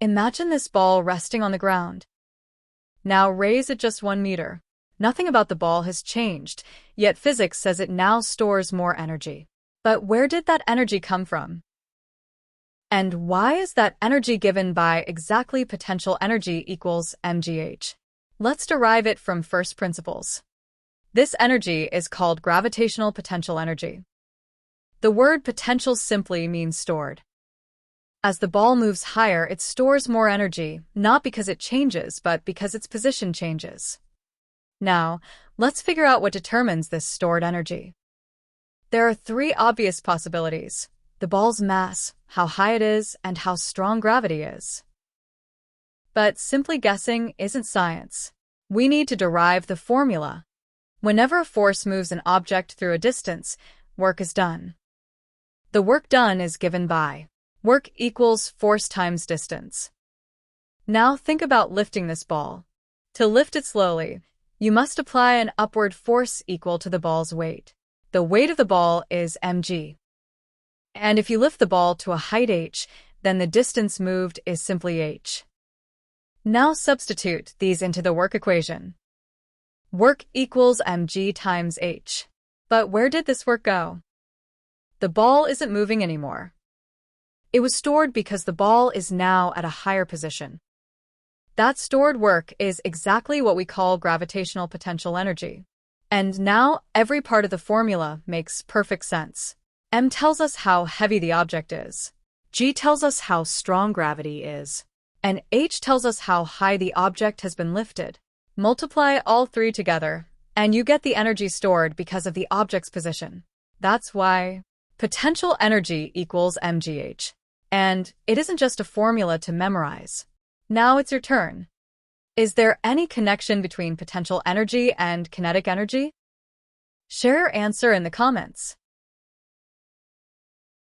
Imagine this ball resting on the ground. Now raise it just 1 meter. Nothing about the ball has changed, yet physics says it now stores more energy. But where did that energy come from? And why is that energy given by exactly potential energy equals mgh? Let's derive it from first principles. This energy is called gravitational potential energy. The word potential simply means stored. As the ball moves higher, it stores more energy, not because it changes, but because its position changes. Now, let's figure out what determines this stored energy. There are 3 obvious possibilities: the ball's mass, how high it is, and how strong gravity is. But simply guessing isn't science. We need to derive the formula. Whenever a force moves an object through a distance, work is done. The work done is given by work equals force times distance. Now think about lifting this ball. To lift it slowly, you must apply an upward force equal to the ball's weight. The weight of the ball is mg. And if you lift the ball to a height h, then the distance moved is simply h. Now substitute these into the work equation. Work equals mg times h. But where did this work go? The ball isn't moving anymore. It was stored because the ball is now at a higher position. That stored work is exactly what we call gravitational potential energy. And now every part of the formula makes perfect sense. M tells us how heavy the object is. G tells us how strong gravity is. And H tells us how high the object has been lifted. Multiply all 3 together, and you get the energy stored because of the object's position. That's why potential energy equals mgh. And it isn't just a formula to memorize. Now it's your turn. Is there any connection between potential energy and kinetic energy? Share your answer in the comments.